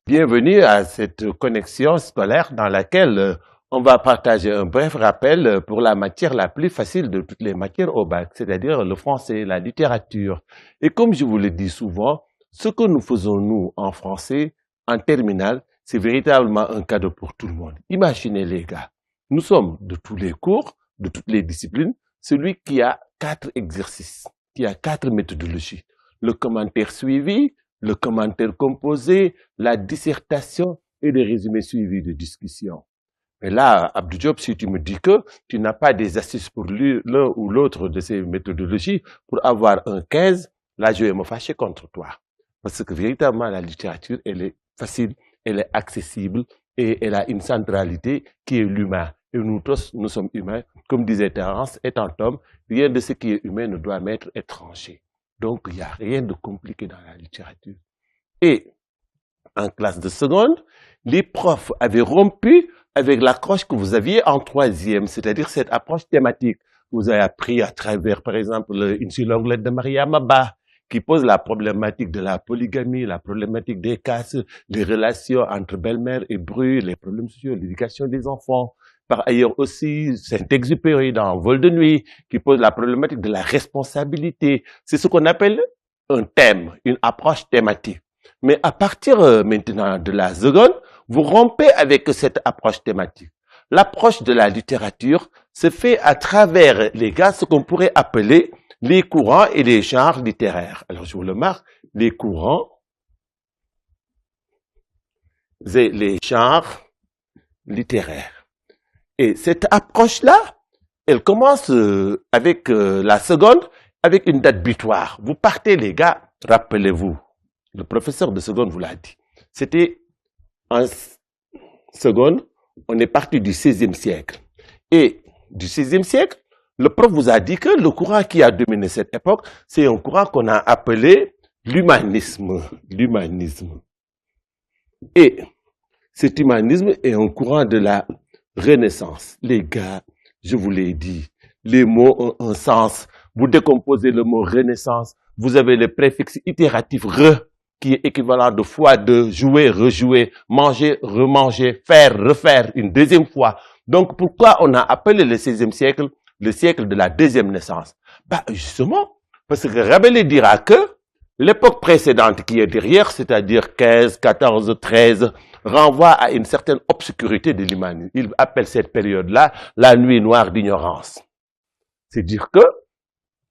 Bienvenue à cette connexion scolaire dans laquelle on va partager un bref rappel pour la matière la plus facile de toutes les matières au bac, c'est-à-dire le français, la littérature. Et comme je vous le dis souvent, ce que nous faisons nous en français, en terminale, c'est véritablement un cadeau pour tout le monde. Imaginez les gars, nous sommes de tous les cours, de toutes les disciplines, celui qui a 4 exercices, qui a 4 méthodologies. Le commentaire suivi, le commentaire composé, la dissertation et le résumé suivi de discussion. Et là, Abdou Diop, si tu me dis que tu n'as pas des astuces pour l'un ou l'autre de ces méthodologies pour avoir un 15, là, je vais me fâcher contre toi. Parce que véritablement, la littérature, elle est facile, elle est accessible et elle a une centralité qui est l'humain. Et nous tous, nous sommes humains. Comme disait Terence, étant homme, rien de ce qui est humain ne doit m'être étranger. Donc, il n'y a rien de compliqué dans la littérature. Et en classe de seconde, les profs avaient rompu avec l'approche que vous aviez en troisième, c'est-à-dire cette approche thématique. Vous avez appris à travers, par exemple, une sur l'onglet de Mariam Abba, qui pose la problématique de la polygamie, la problématique des castes, les relations entre belle-mère et bru, les problèmes sociaux, l'éducation des enfants. Par ailleurs aussi, Saint-Exupéry dans Vol de nuit, qui pose la problématique de la responsabilité. C'est ce qu'on appelle un thème, une approche thématique. Mais à partir maintenant de la seconde, vous rompez avec cette approche thématique. L'approche de la littérature se fait à travers les gars, ce qu'on pourrait appeler les courants et les genres littéraires. Alors je vous le marque, les courants et les genres littéraires. Et cette approche-là, elle commence avec la seconde, avec une date butoir. Vous partez, les gars, rappelez-vous, le professeur de seconde vous l'a dit. C'était en seconde, on est parti du XVIe siècle. Et du XVIe siècle, le prof vous a dit que le courant qui a dominé cette époque, c'est un courant qu'on a appelé l'humanisme. L'humanisme. Et cet humanisme est un courant de la Renaissance. Les gars, je vous l'ai dit, les mots ont un sens. Vous décomposez le mot Renaissance, vous avez le préfixe itératif re, qui est équivalent de fois de jouer, rejouer, manger, remanger, faire, refaire une deuxième fois. Donc pourquoi on a appelé le XVIe siècle le siècle de la deuxième naissance? Bah justement, parce que Rabelais dira que l'époque précédente qui est derrière, c'est-à-dire 15, 14, 13, renvoie à une certaine obscurité de l'humanité. Il appelle cette période-là la nuit noire d'ignorance. C'est dire que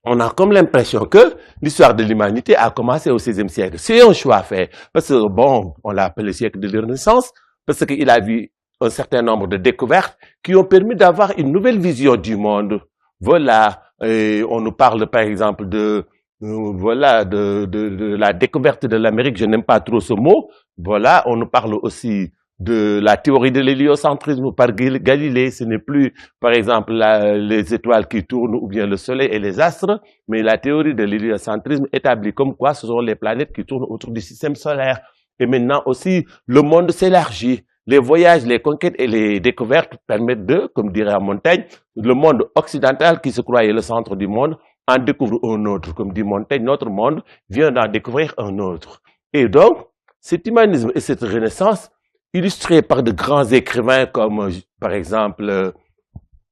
on a comme l'impression que l'histoire de l'humanité a commencé au XVIe siècle. C'est un choix fait. Parce que, bon, on l'a appelé le siècle de la Renaissance, parce qu'il a vu un certain nombre de découvertes qui ont permis d'avoir une nouvelle vision du monde. Voilà. Et on nous parle, par exemple, de la découverte de l'Amérique. Je n'aime pas trop ce mot. Voilà. On nous parle aussi de la théorie de l'héliocentrisme par Galilée. Ce n'est plus, par exemple, les étoiles qui tournent ou bien le soleil et les astres, mais la théorie de l'héliocentrisme établit comme quoi ce sont les planètes qui tournent autour du système solaire. Et maintenant aussi, le monde s'élargit. Les voyages, les conquêtes et les découvertes permettent de, comme dirait Montaigne, le monde occidental qui se croyait le centre du monde en découvre un autre. Comme dit Montaigne, notre monde vient d'en découvrir un autre. Et donc, cet humanisme et cette renaissance, illustrés par de grands écrivains comme, par exemple,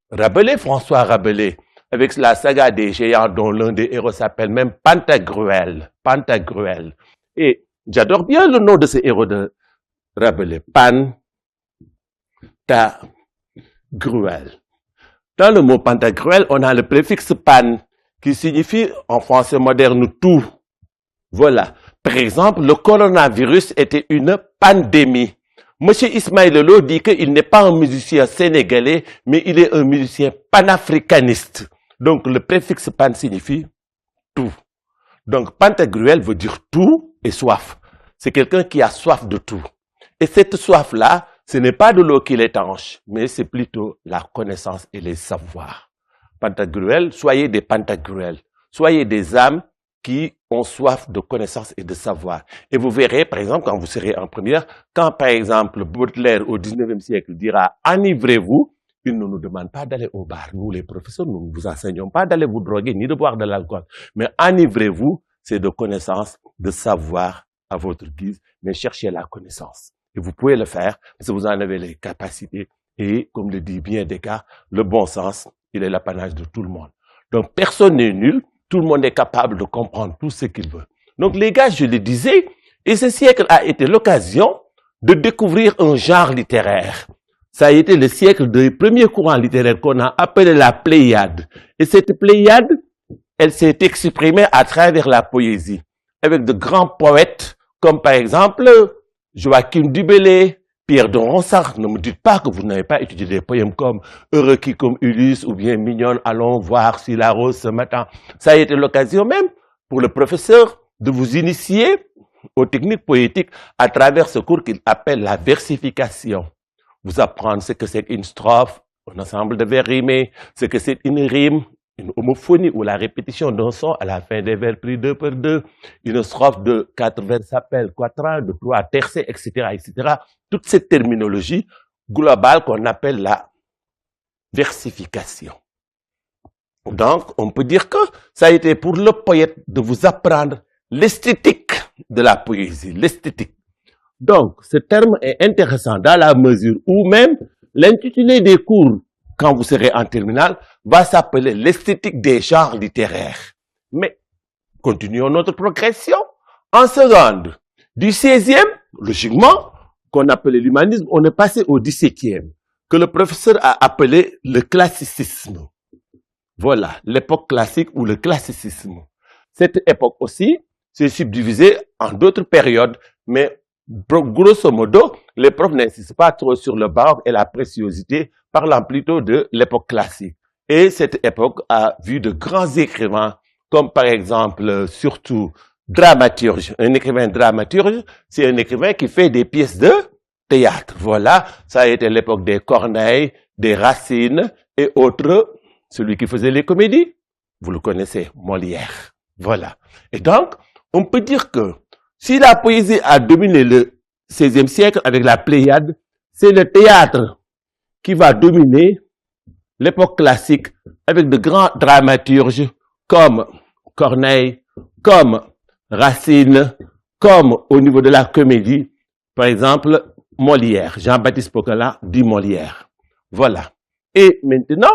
Rabelais, François Rabelais, avec la saga des géants dont l'un des héros s'appelle même Pantagruel. Pantagruel. Et j'adore bien le nom de ce héros de Rabelais, Pantagruel. Dans le mot Pantagruel, on a le préfixe pan, qui signifie en français moderne tout. Voilà. Par exemple, le coronavirus était une pandémie. Monsieur Ismaël Lô dit qu'il n'est pas un musicien sénégalais, mais il est un musicien panafricaniste. Donc, le préfixe pan signifie tout. Donc, Pantagruel veut dire tout et soif. C'est quelqu'un qui a soif de tout. Et cette soif-là, ce n'est pas de l'eau qui l'étanche, mais c'est plutôt la connaissance et les savoirs. Pantagruel, soyez des Pantagruel. Soyez des âmes qui ont soif de connaissance et de savoir. Et vous verrez, par exemple, quand vous serez en première, quand, par exemple, Baudelaire, au 19e siècle, dira « enivrez-vous », il ne nous demande pas d'aller au bar. Nous, les professeurs, nous ne vous enseignons pas d'aller vous droguer, ni de boire de l'alcool. Mais enivrez-vous, c'est de connaissance, de savoir à votre guise, mais cherchez la connaissance. Et vous pouvez le faire si vous en avez les capacités. Et comme le dit bien Descartes, le bon sens, il est l'apanage de tout le monde. Donc personne n'est nul, tout le monde est capable de comprendre tout ce qu'il veut. Donc les gars, je le disais, et ce siècle a été l'occasion de découvrir un genre littéraire. Ça a été le siècle des premiers courants littéraires qu'on a appelé la Pléiade. Et cette Pléiade, elle s'est exprimée à travers la poésie, avec de grands poètes, comme par exemple Joachim du Bellay, Pierre de Ronsard. Ne me dites pas que vous n'avez pas étudié des poèmes comme Heureux qui comme Ulysse ou bien Mignonne, allons voir si la rose ce matin. Ça a été l'occasion même pour le professeur de vous initier aux techniques poétiques à travers ce cours qu'il appelle la versification. Vous apprendre ce que c'est qu'une strophe, un ensemble de vers rimés, ce que c'est une rime, une homophonie ou la répétition d'un son à la fin des vers pris 2 par 2, une strophe de 4 vers s'appelle quatrain, de 3 tercets, etc., etc. Toute cette terminologie globale qu'on appelle la versification. Donc, on peut dire que ça a été pour le poète de vous apprendre l'esthétique de la poésie, l'esthétique. Donc, ce terme est intéressant dans la mesure où même l'intitulé des cours, quand vous serez en terminale, va s'appeler l'esthétique des genres littéraires. Mais, continuons notre progression. En seconde, du 16e, logiquement, qu'on appelait l'humanisme, on est passé au 17e, que le professeur a appelé le classicisme. Voilà, l'époque classique ou le classicisme. Cette époque aussi s'est subdivisée en d'autres périodes, mais grosso modo, les profs n'insistent pas trop sur le baroque et la préciosité, parlant plutôt de l'époque classique. Et cette époque a vu de grands écrivains, comme par exemple, surtout, dramaturge. Un écrivain dramaturge, c'est un écrivain qui fait des pièces de théâtre. Voilà, ça a été l'époque des Corneille, des Racine et autres. Celui qui faisait les comédies, vous le connaissez, Molière. Voilà. Et donc, on peut dire que si la poésie a dominé le XVIe siècle avec la Pléiade, c'est le théâtre qui va dominer l'époque classique avec de grands dramaturges comme Corneille, comme Racine, comme au niveau de la comédie, par exemple, Molière. Jean-Baptiste Poquelin dit Molière. Voilà. Et maintenant,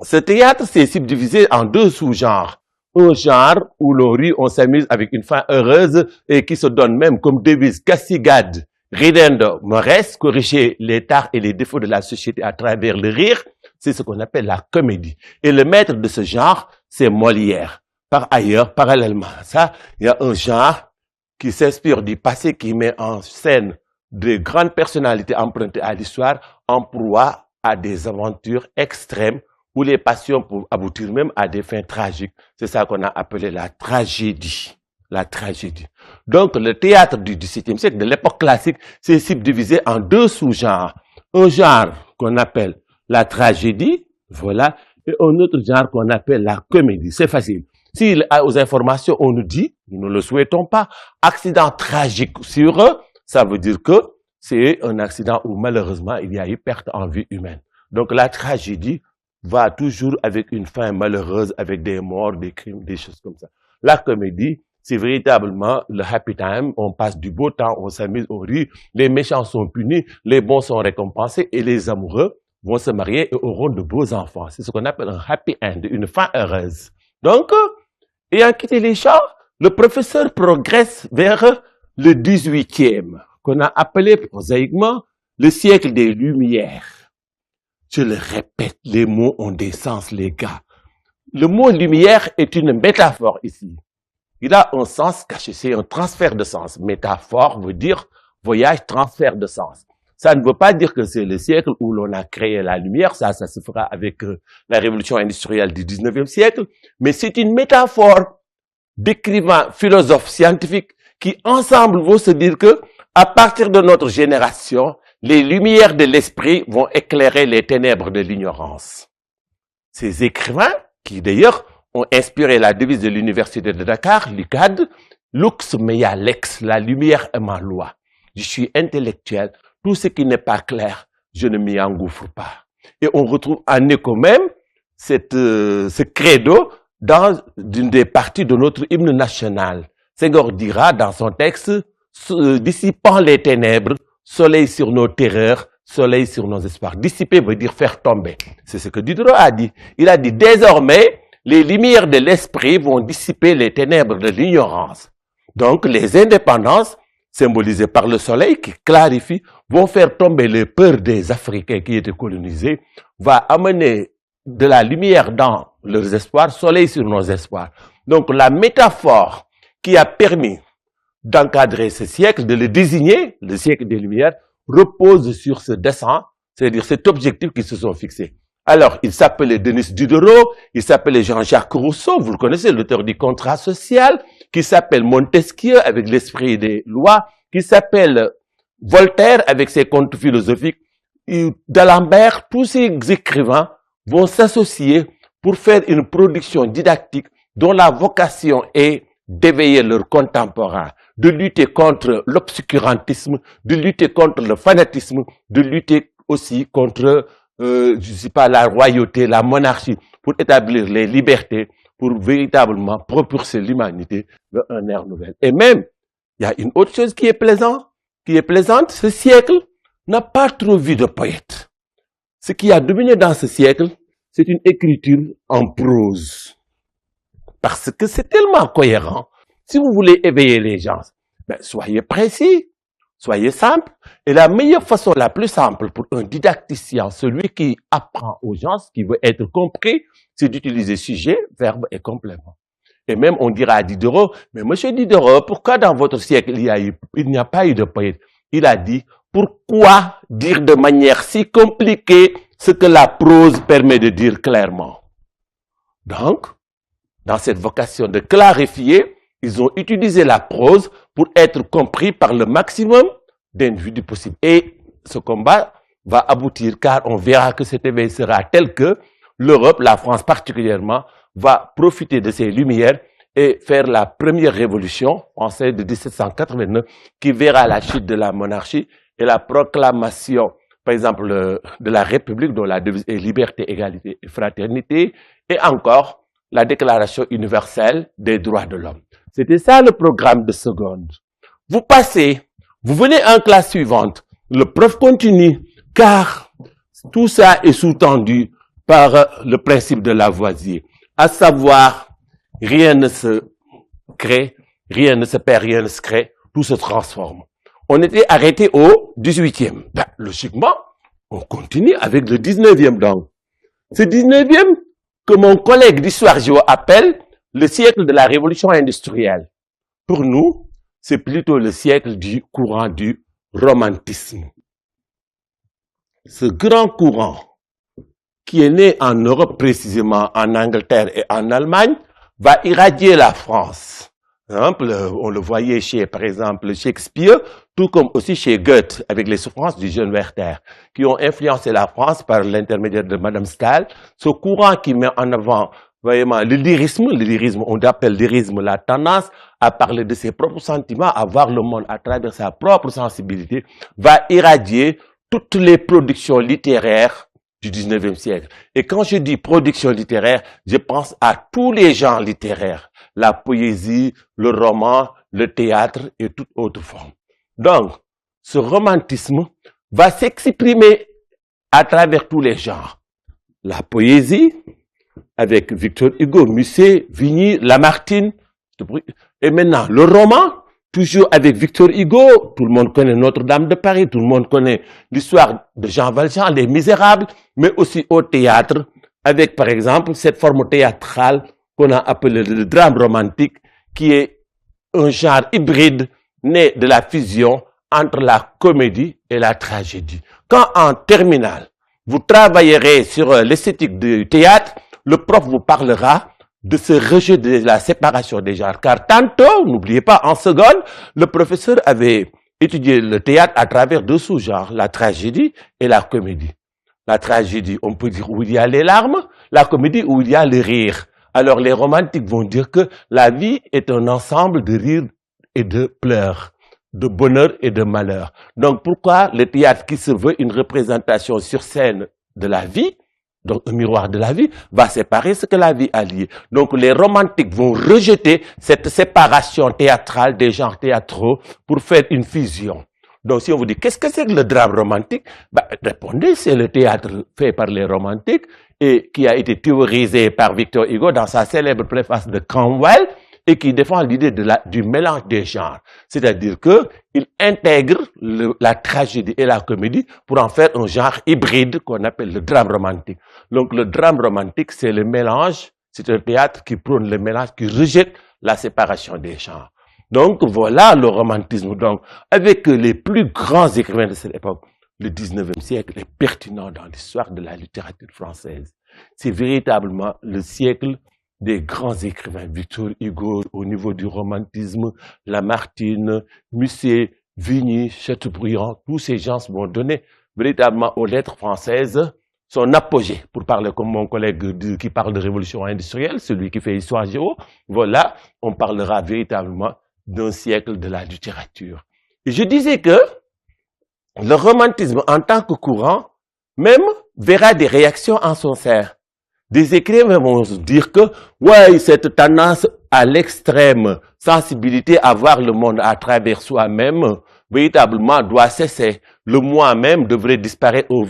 ce théâtre s'est subdivisé en deux sous-genres. Un genre où l'on rit, on s'amuse avec une fin heureuse et qui se donne même comme devise Castigade, ridendo mores, corriger les tares et les défauts de la société à travers le rire, c'est ce qu'on appelle la comédie. Et le maître de ce genre, c'est Molière. Par ailleurs, parallèlement à ça, il y a un genre qui s'inspire du passé, qui met en scène de grandes personnalités empruntées à l'histoire en proie à des aventures extrêmes où les passions peuvent aboutir même à des fins tragiques. C'est ça qu'on a appelé la tragédie. La tragédie. Donc, le théâtre du XVIIe siècle, de l'époque classique, s'est subdivisé en deux sous-genres. Un genre qu'on appelle la tragédie, voilà, et un autre genre qu'on appelle la comédie. C'est facile. Si aux informations, on nous dit, nous ne le souhaitons pas, accident tragique sur eux, ça veut dire que c'est un accident où malheureusement il y a eu perte en vie humaine. Donc, la tragédie va toujours avec une fin malheureuse, avec des morts, des crimes, des choses comme ça. La comédie, c'est véritablement le happy time, on passe du beau temps, on s'amuse, on rit, les méchants sont punis, les bons sont récompensés et les amoureux vont se marier et auront de beaux enfants. C'est ce qu'on appelle un happy end, une fin heureuse. Donc, ayant quitté les champs, le professeur progresse vers le 18e, qu'on a appelé prosaïquement le siècle des Lumières. Je le répète, les mots ont des sens, les gars. Le mot lumière est une métaphore ici. Il a un sens caché, c'est un transfert de sens. Métaphore veut dire voyage, transfert de sens. Ça ne veut pas dire que c'est le siècle où l'on a créé la lumière, ça se fera avec la révolution industrielle du 19e siècle, mais c'est une métaphore d'écrivains, philosophes, scientifiques qui ensemble vont se dire que à partir de notre génération, les lumières de l'esprit vont éclairer les ténèbres de l'ignorance. Ces écrivains, qui d'ailleurs ont inspiré la devise de l'université de Dakar, l'UCAD, Lux mea lex, la lumière est ma loi. Je suis intellectuel, tout ce qui n'est pas clair, je ne m'y engouffre pas. Et on retrouve en écho même ce credo dans une des parties de notre hymne national. Senghor dira dans son texte, dissipant les ténèbres, soleil sur nos terreurs, soleil sur nos espoirs. Dissiper veut dire faire tomber. C'est ce que Diderot a dit. Il a dit, désormais, les lumières de l'esprit vont dissiper les ténèbres de l'ignorance. Donc, les indépendances, symbolisées par le soleil qui clarifie, vont faire tomber les peurs des Africains qui étaient colonisés, va amener de la lumière dans leurs espoirs, soleil sur nos espoirs. Donc, la métaphore qui a permis d'encadrer ce siècle, de le désigner, le siècle des Lumières, repose sur ce dessein, c'est-à-dire cet objectif qu'ils se sont fixés. Alors, il s'appelait Denis Diderot, il s'appelait Jean-Jacques Rousseau, vous le connaissez, l'auteur du contrat social, qui s'appelle Montesquieu avec l'esprit des lois, qui s'appelle Voltaire avec ses contes philosophiques, et d'Alembert, tous ces écrivains vont s'associer pour faire une production didactique dont la vocation est d'éveiller leurs contemporains, de lutter contre l'obscurantisme, de lutter contre le fanatisme, de lutter aussi contre, la royauté, la monarchie, pour établir les libertés, pour véritablement propulser l'humanité vers un ère nouvelle. Et même, il y a une autre chose qui est plaisante, ce siècle n'a pas trop vu de poètes. Ce qui a dominé dans ce siècle, c'est une écriture en prose. Parce que c'est tellement cohérent. Si vous voulez éveiller les gens, soyez précis, soyez simple. Et la meilleure façon, la plus simple pour un didacticien, celui qui apprend aux gens, qui veut être compris, c'est d'utiliser sujet, verbe et complément. Et même on dira à Diderot, mais monsieur Diderot, pourquoi dans votre siècle il n'y a pas eu de poète? Il a dit, pourquoi dire de manière si compliquée ce que la prose permet de dire clairement? Donc, dans cette vocation de clarifier, ils ont utilisé la prose pour être compris par le maximum d'individus possibles. Et ce combat va aboutir car on verra que cet éveil sera tel que l'Europe, la France particulièrement, va profiter de ces lumières et faire la première révolution française de 1789 qui verra la chute de la monarchie et la proclamation, par exemple, de la République dont la devise est liberté, égalité et fraternité, et encore la Déclaration universelle des droits de l'homme. C'était ça le programme de seconde. Vous passez, vous venez en classe suivante, le prof continue, car tout ça est sous-tendu par le principe de Lavoisier, à savoir, rien ne se crée, rien ne se perd, rien ne se crée, tout se transforme. On était arrêté au 18e. Logiquement, on continue avec le 19e donc. Ce 19e, que mon collègue d'histoire géo appelle le siècle de la révolution industrielle. Pour nous, c'est plutôt le siècle du courant du romantisme. Ce grand courant qui est né en Europe, précisément en Angleterre et en Allemagne, va irradier la France. On le voyait chez, par exemple, Shakespeare, tout comme aussi chez Goethe, avec les souffrances du jeune Werther, qui ont influencé la France par l'intermédiaire de Madame Staël. Ce courant qui met en avant vraiment le lyrisme, on appelle lyrisme la tendance à parler de ses propres sentiments, à voir le monde à travers sa propre sensibilité, va irradier toutes les productions littéraires du 19e siècle. Et quand je dis production littéraire, je pense à tous les genres littéraires, la poésie, le roman, le théâtre et toute autre forme. Donc, ce romantisme va s'exprimer à travers tous les genres. La poésie, avec Victor Hugo, Musset, Vigny, Lamartine, et maintenant le roman, toujours avec Victor Hugo, tout le monde connaît Notre-Dame de Paris, tout le monde connaît l'histoire de Jean Valjean, Les Misérables, mais aussi au théâtre, avec par exemple cette forme théâtrale qu'on a appelée le drame romantique, qui est un genre hybride né de la fusion entre la comédie et la tragédie. Quand en terminale, vous travaillerez sur l'esthétique du théâtre, le prof vous parlera de ce rejet de la séparation des genres. Car tantôt, n'oubliez pas, en seconde, le professeur avait étudié le théâtre à travers deux sous-genres, la tragédie et la comédie. La tragédie, on peut dire où il y a les larmes, la comédie où il y a le rire. Alors les romantiques vont dire que la vie est un ensemble de rires et de pleurs, de bonheur et de malheur. Donc pourquoi le théâtre qui se veut une représentation sur scène de la vie, donc un miroir de la vie, va séparer ce que la vie a lié. Donc les romantiques vont rejeter cette séparation théâtrale des genres théâtraux pour faire une fusion. Donc, si on vous dit, qu'est-ce que c'est que le drame romantique? Bah, répondez, c'est le théâtre fait par les romantiques et qui a été théorisé par Victor Hugo dans sa célèbre préface de Cromwell et qui défend l'idée du mélange des genres. C'est-à-dire qu'il intègre la tragédie et la comédie pour en faire un genre hybride qu'on appelle le drame romantique. Donc, le drame romantique, c'est le mélange, c'est un théâtre qui prône le mélange, qui rejette la séparation des genres. Donc, voilà le romantisme. Donc, avec les plus grands écrivains de cette époque, le 19e siècle est pertinent dans l'histoire de la littérature française. C'est véritablement le siècle des grands écrivains. Victor Hugo, au niveau du romantisme, Lamartine, Musset, Vigny, Chateaubriand, tous ces gens vont donner véritablement aux lettres françaises son apogée. Pour parler comme mon collègue qui parle de révolution industrielle, celui qui fait histoire géo, voilà, on parlera véritablement d'un siècle de la littérature. Et je disais que le romantisme en tant que courant, même, verra des réactions en son sein. Des écrivains vont dire que, ouais, cette tendance à l'extrême sensibilité à voir le monde à travers soi-même, véritablement doit cesser. Le moi-même devrait disparaître au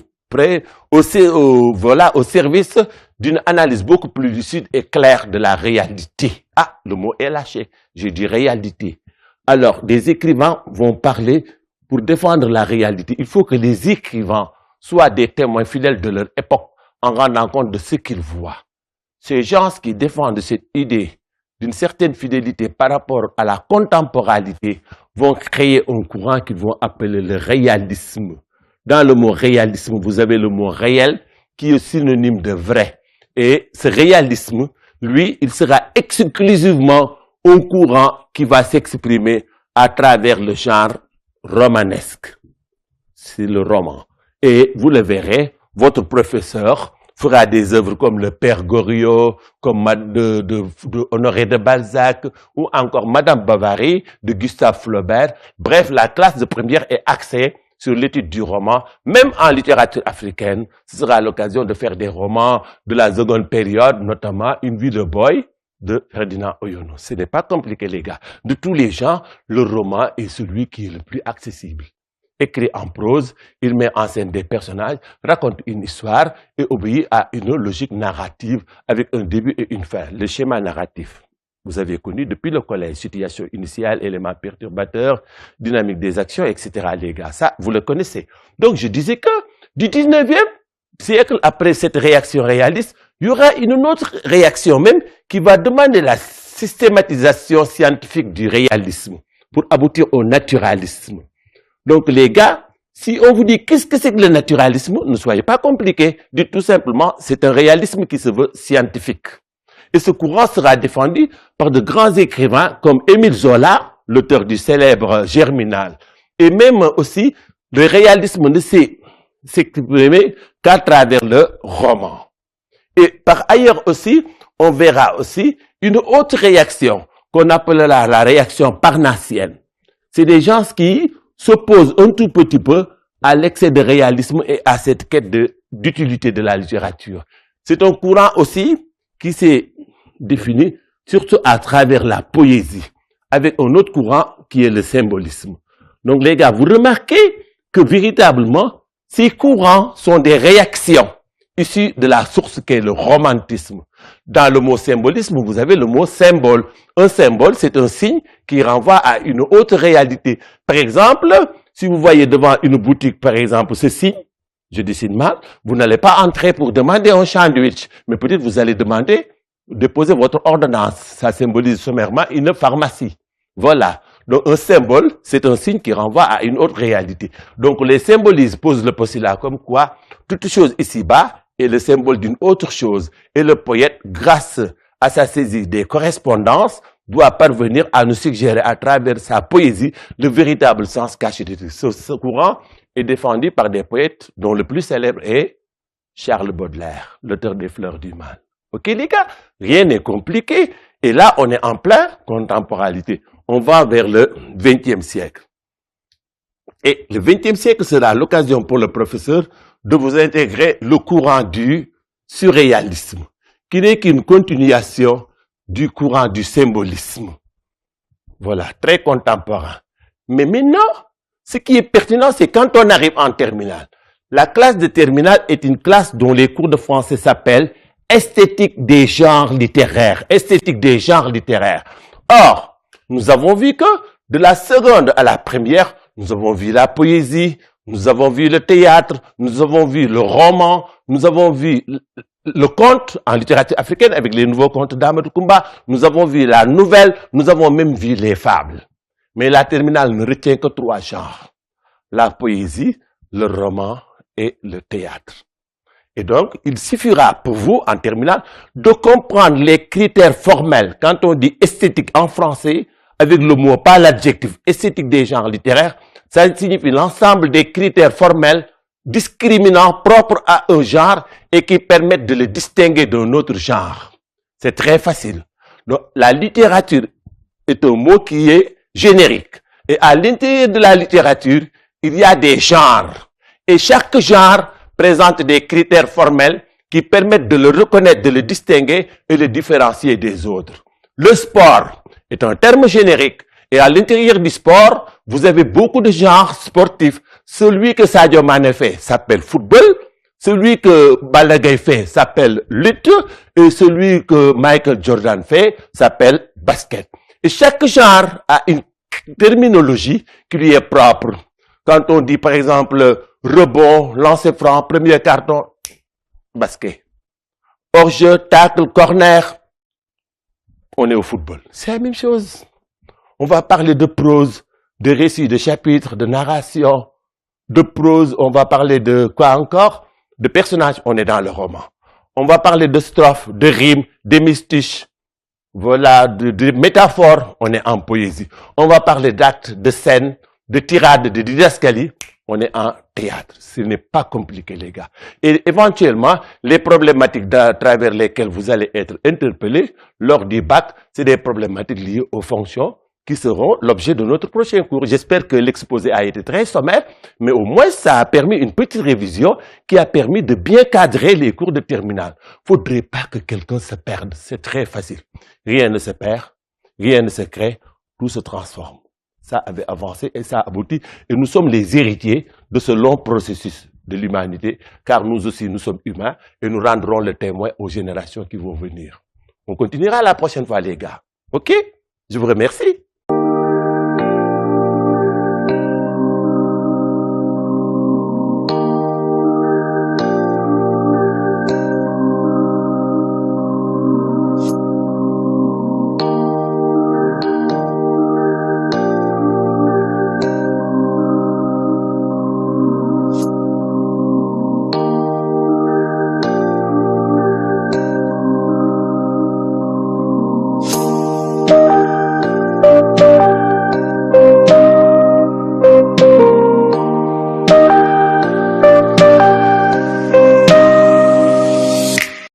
service d'une analyse beaucoup plus lucide et claire de la réalité. Ah, le mot est lâché. J'ai dit réalité. Alors, des écrivains vont parler pour défendre la réalité. Il faut que les écrivains soient des témoins fidèles de leur époque en rendant compte de ce qu'ils voient. Ces gens qui défendent cette idée d'une certaine fidélité par rapport à la contemporanéité vont créer un courant qu'ils vont appeler le réalisme. Dans le mot réalisme, vous avez le mot réel qui est synonyme de vrai. Et ce réalisme, lui, il sera exclusivement un courant qui va s'exprimer à travers le genre romanesque. C'est le roman. Et vous le verrez, votre professeur fera des œuvres comme le Père Goriot, comme Honoré de Balzac, ou encore Madame Bovary de Gustave Flaubert. Bref, la classe de première est axée sur l'étude du roman. Même en littérature africaine, ce sera l'occasion de faire des romans de la seconde période, notamment Une vie de boy de Ferdinand Oyono. Ce n'est pas compliqué, les gars. De tous les genres, le roman est celui qui est le plus accessible. Écrit en prose, il met en scène des personnages, raconte une histoire et obéit à une logique narrative avec un début et une fin. Le schéma narratif, vous avez connu depuis le collège, situation initiale, éléments perturbateurs, dynamique des actions, etc. Les gars, ça, vous le connaissez. Donc, je disais que du 19e siècle, après cette réaction réaliste, il y aura une autre réaction même qui va demander la systématisation scientifique du réalisme pour aboutir au naturalisme. Donc, les gars, si on vous dit qu'est-ce que c'est que le naturalisme, ne soyez pas compliqués. Dites tout simplement, c'est un réalisme qui se veut scientifique. Et ce courant sera défendu par de grands écrivains comme Émile Zola, l'auteur du célèbre Germinal. Et même aussi, le réalisme ne s'est exprimé qu'à travers le roman. Et par ailleurs aussi, on verra aussi une autre réaction qu'on appellera la réaction parnassienne. C'est des gens qui s'oppose un tout petit peu à l'excès de réalisme et à cette quête d'utilité de la littérature. C'est un courant aussi qui s'est défini surtout à travers la poésie, avec un autre courant qui est le symbolisme. Donc les gars, vous remarquez que véritablement, ces courants sont des réactions issues de la source qu'est le romantisme. Dans le mot symbolisme, vous avez le mot symbole. Un symbole, c'est un signe qui renvoie à une autre réalité. Par exemple, si vous voyez devant une boutique, par exemple, ce signe, je dessine mal, vous n'allez pas entrer pour demander un sandwich, mais peut-être vous allez demander, déposer votre ordonnance. Ça symbolise sommairement une pharmacie. Voilà. Donc, un symbole, c'est un signe qui renvoie à une autre réalité. Donc, les symbolismes posent le postulat comme quoi toute chose ici-bas est le symbole d'une autre chose. Et le poète, grâce à sa saisie des correspondances, doit parvenir à nous suggérer à travers sa poésie le véritable sens caché de tout. Ce courant est défendu par des poètes dont le plus célèbre est Charles Baudelaire, l'auteur des Fleurs du Mal. Ok les gars, rien n'est compliqué. Et là, on est en plein contemporanéité. On va vers le XXe siècle. Et le XXe siècle sera l'occasion pour le professeur de vous intégrer le courant du surréalisme, qui n'est qu'une continuation du courant du symbolisme. Voilà, très contemporain. Mais maintenant, Ce qui est pertinent, c'est quand on arrive en terminale. La classe de terminale est une classe dont les cours de français s'appellent esthétique des genres littéraires. Esthétique des genres littéraires. Or, nous avons vu que de la seconde à la première, nous avons vu la poésie, nous avons vu le théâtre, nous avons vu le roman, nous avons vu le conte en littérature africaine avec les nouveaux contes d'Amadou Koumba, nous avons vu la nouvelle, nous avons même vu les fables. Mais la terminale ne retient que 3 genres. La poésie, le roman et le théâtre. Et donc, il suffira pour vous, en terminale, de comprendre les critères formels. Quand on dit esthétique en français, avec le mot, pas l'adjectif, esthétique des genres littéraires, ça signifie l'ensemble des critères formels discriminants propres à un genre et qui permettent de le distinguer d'un autre genre. C'est très facile. Donc, la littérature est un mot qui est générique. Et à l'intérieur de la littérature, il y a des genres. Et chaque genre présente des critères formels qui permettent de le reconnaître, de le distinguer et le différencier des autres. Le sport est un terme générique. Et à l'intérieur du sport, vous avez beaucoup de genres sportifs. Celui que Sadio Mané fait s'appelle football. Celui que Balla Gaye fait s'appelle lutte. Et celui que Michael Jordan fait s'appelle basket. Et chaque genre a une terminologie qui lui est propre. Quand on dit par exemple rebond, lancer franc, premier carton, basket. Hors-jeu, tacle, corner, on est au football. C'est la même chose. On va parler de prose, de récit, de chapitre, de narration, de prose, on va parler de quoi encore? De personnages, on est dans le roman. On va parler de strophes, de rimes, d'hémistiches, voilà, de métaphores, on est en poésie. On va parler d'actes, de scènes, de tirades, de didascalies, on est en théâtre. Ce n'est pas compliqué, les gars. Et éventuellement, les problématiques à travers lesquelles vous allez être interpellés lors du bac, c'est des problématiques liées aux fonctions qui seront l'objet de notre prochain cours. J'espère que l'exposé a été très sommaire, mais au moins ça a permis une petite révision qui a permis de bien cadrer les cours de terminale. Faudrait pas que quelqu'un se perde, c'est très facile. Rien ne se perd, rien ne se crée, tout se transforme. Ça avait avancé et ça a abouti. Et nous sommes les héritiers de ce long processus de l'humanité, car nous aussi, nous sommes humains et nous rendrons le témoin aux générations qui vont venir. On continuera la prochaine fois, les gars. OK? Je vous remercie.